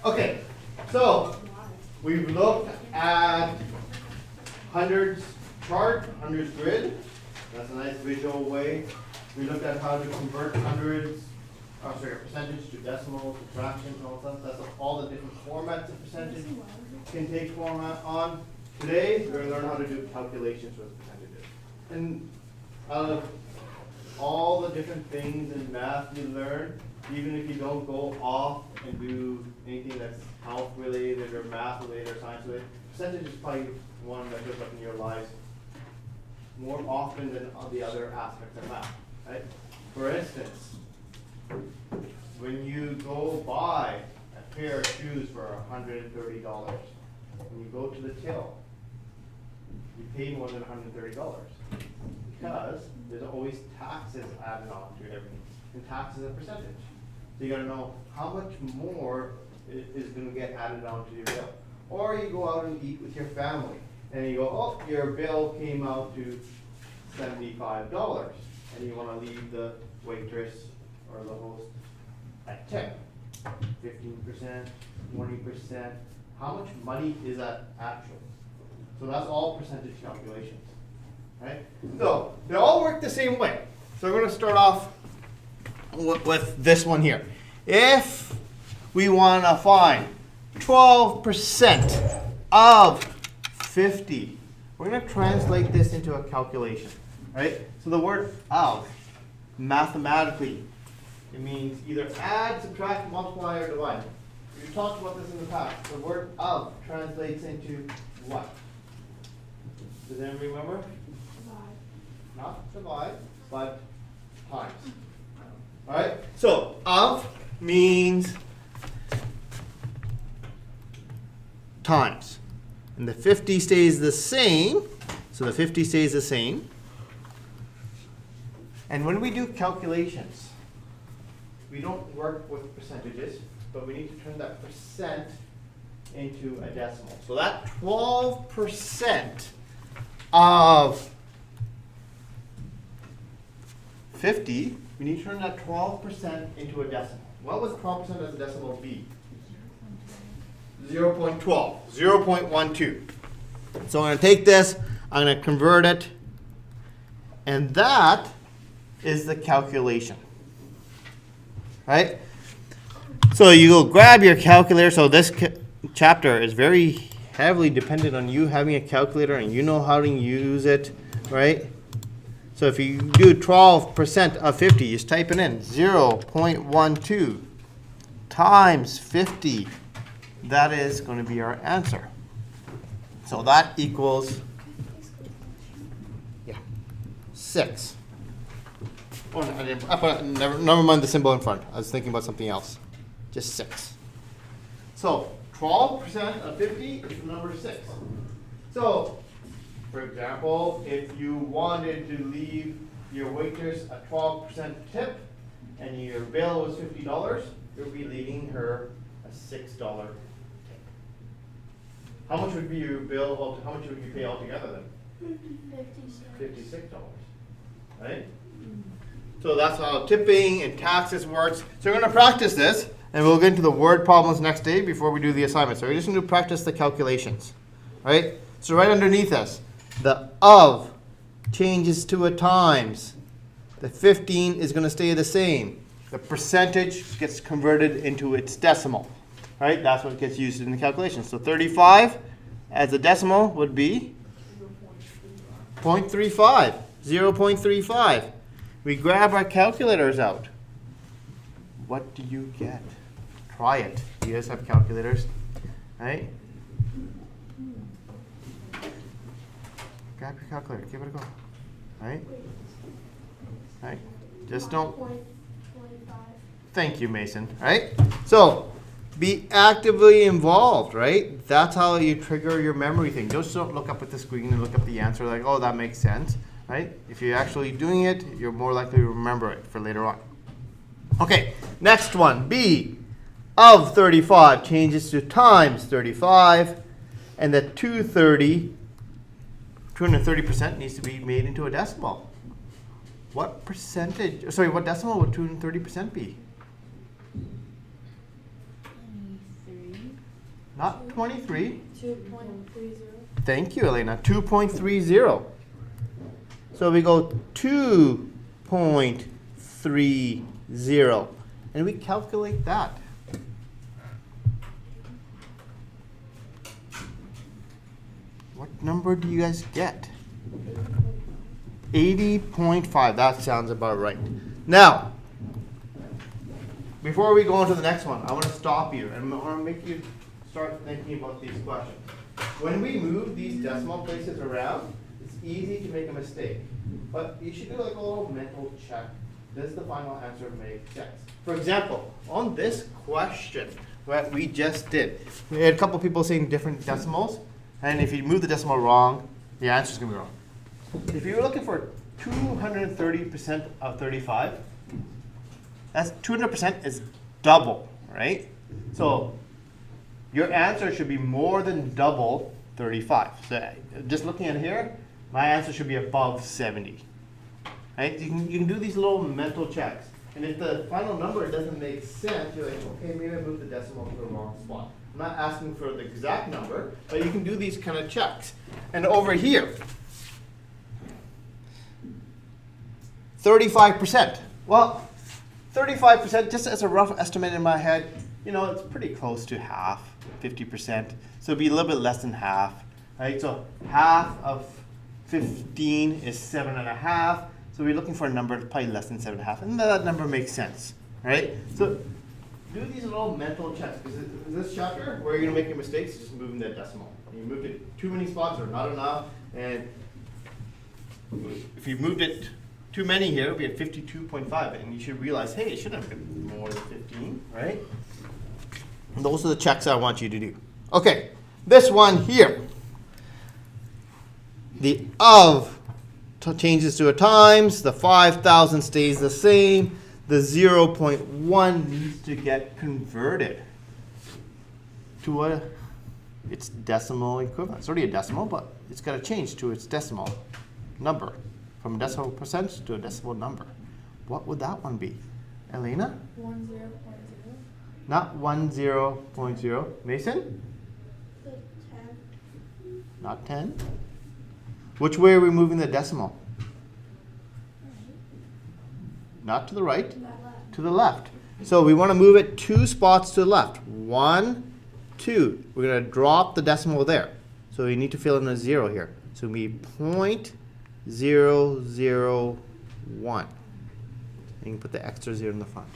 Okay, so we've looked at hundreds chart, hundreds grid. That's a nice visual way. We looked at how to convert hundreds, percentage to decimals, to fractions, all that. That's all the different formats of percentage can take format on. Today, we're going to learn how to do calculations with percentages. And out of all the different things in math you learn, even if you don't go off and do anything that's health related or math related or science related, percentage is probably one that goes up in your lives more often than the other aspects of math, right? For instance, when you go buy a pair of shoes for $130, when you go to the till, you pay more than $130 because there's always taxes added on to everything, and taxes are a percentage. So you got to know how much more is going to get added on to your bill. Or you go out and eat with your family, and you go, oh, your bill came out to $75, and you want to leave the waitress or the host at tip, 15%, 20%. How much money is that actual? So that's all percentage calculations, right? So they all work the same way. So we're going to start off with this one here. If we want to find 12% of 50, we're going to translate this into a calculation, right? So the word of, mathematically, it means either add, subtract, multiply, or divide. We've talked about this in the past. The word of translates into what? Does anyone remember? Divide. Not divide, but times. All right? So of means times. And the 50 stays the same. So the 50 stays the same. And when we do calculations, we don't work with percentages, but we need to turn that percent into a decimal. So that 12% of 50, we need to turn that 12% into a decimal. What was 12% as a decimal be? 0.12, 0.12. So I'm going to take this, I'm going to convert it, and that is the calculation. Right? So you go grab your calculator. So this chapter is very heavily dependent on you having a calculator and you know how to use it, right? So if you do 12% of 50, you just type it in, 0.12 times 50. That is going to be our answer. So that equals 6. Oh, never mind the symbol in front. I was thinking about something else. Just 6. So 12% of 50 is the number 6. So, for example, if you wanted to leave your waitress a 12% tip and your bill was $50, you'll be leaving her a $6 tip. How much would be your bill? How much would you pay altogether then? $56. Right? So that's how tipping and taxes works. So we're going to practice this, and we'll get into the word problems next day before we do the assignment. So we're just going to practice the calculations. Right? So right underneath us, the of changes to a times. The 15 is going to stay the same. The percentage gets converted into its decimal. Right? That's what gets used in the calculation. So 35 as a decimal would be 0.35. 0.35. We grab our calculators out. What do you get? Try it. You guys have calculators, right? Grab your calculator. Give it a go. Right? Right? Just don't. Thank you, Mason. Right? So, be actively involved, right? That's how you trigger your memory thing. Just don't look up at the screen and look up the answer like, oh, that makes sense. Right? If you're actually doing it, you're more likely to remember it for later on. Okay, next one. B of 35 changes to times 35, and the 230% needs to be made into a decimal. What percentage? Sorry, what decimal would 230% be? 23. Not 23. 2.30. Thank you, Elena. 2.30. So we go 2.30. And we calculate that. What number do you guys get? 80.5. That sounds about right. Now, before we go on to the next one, I want to stop you and I want to make you start thinking about these questions. When we move these decimal places around, it's easy to make a mistake. But you should do like a little mental check. Does the final answer make sense? For example, on this question that we just did, we had a couple people saying different decimals. And if you move the decimal wrong, the answer is going to be wrong. If you were looking for 230% of 35, that's 200% is double, right? So your answer should be more than double 35. So just looking at here, my answer should be above 70. Right? You can do these little mental checks. And if the final number doesn't make sense, you're like, okay, maybe I moved the decimal to the wrong spot. I'm not asking for the exact number, but you can do these kind of checks. And over here, 35%. Well, 35%, just as a rough estimate in my head, you know, it's pretty close to half, 50%. So it'd be a little bit less than half, right? So half of 15 is 7.5. So we're looking for a number probably less than 7.5, and that number makes sense, right? So do these little mental checks, because in this chapter, where you're going to make your mistakes is just moving that decimal. You moved it too many spots or not enough, and if you moved it too many here, it'll be at 52.5, and you should realize, hey, it should have been more than 15, right? And those are the checks I want you to do. Okay, this one here. The of changes to a times, the 5,000 stays the same, the 0.1 needs to get converted to its decimal equivalent. It's already a decimal, but it's got to change to its decimal number, from a decimal percent to a decimal number. What would that one be? Elena? 10.0. Not 10.0. Mason? 10. Not 10. Which way are we moving the decimal? Not to the right, to the left. So we want to move it 2 spots to the left. 1, 2. We're going to drop the decimal there. So we need to fill in a 0 here. So we 0.001. And you can put the extra 0 in the front.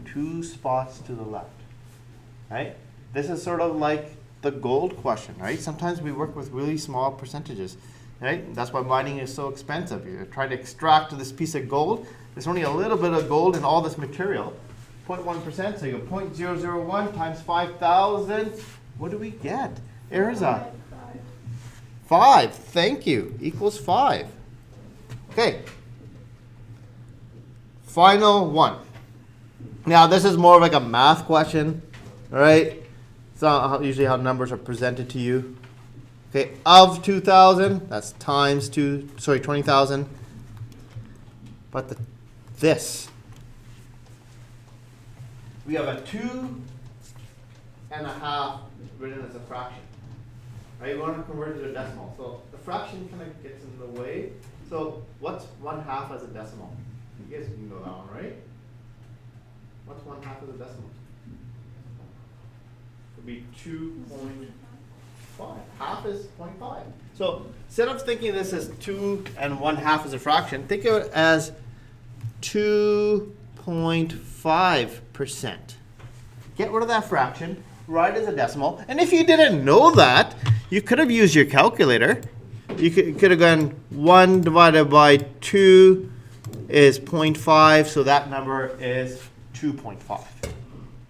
2 spots to the left. Right? This is sort of like the gold question, right? Sometimes we work with really small percentages. Right? That's why mining is so expensive. You're trying to extract this piece of gold. There's only a little bit of gold in all this material. 0.1%, so you go 0.001 times 5,000. What do we get? Erza. 5. Thank you. Equals 5. Okay. Final one. Now this is more of like a math question. All right? It's not usually how numbers are presented to you. Okay, of 2,000, that's times 20,000. But this, we have a 2.5 written as a fraction. Right, you want to convert it to a decimal. So the fraction kind of gets in the way. So what's 1/2 as a decimal? You guys can go that one, right? What's 1/2 as a decimal? It would be 2.5. Half is 0.5. So instead of thinking this as 2 and 1/2 as a fraction, think of it as 2.5%. Get rid of that fraction, write it as a decimal. And if you didn't know that, you could have used your calculator. You could have gone 1 divided by 2 is 0.5, so that number is 2.5.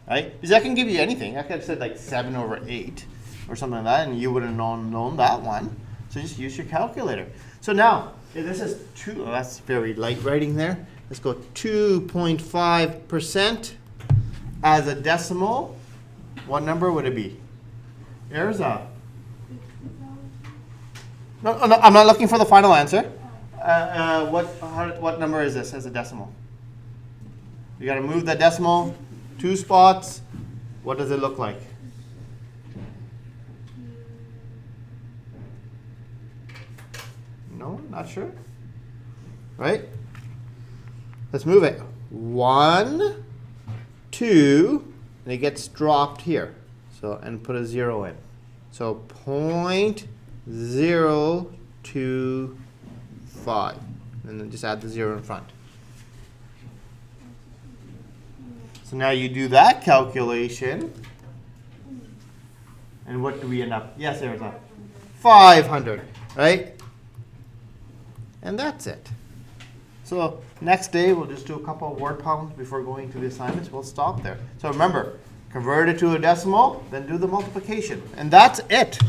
Right? Because that can give you anything. I could have said like 7/8. Or something like that, and you wouldn't have known that one. So just use your calculator. So now, if this is 2, oh, that's very light writing there. Let's go 2.5% as a decimal. What number would it be? Erza. No, I'm not looking for the final answer. What number is this as a decimal? You got to move the decimal 2 spots. What does it look like? No, not sure. Right? Let's move it. 1, 2, and it gets dropped here. So, and put a 0 in. So 0.025. And then just add the 0 in front. So now you do that calculation. And what do we end up? Yes, Arizona. 500, right? And that's it. So next day, we'll just do a couple of word problems before going to the assignments. We'll stop there. So remember, convert it to a decimal, then do the multiplication. And that's it.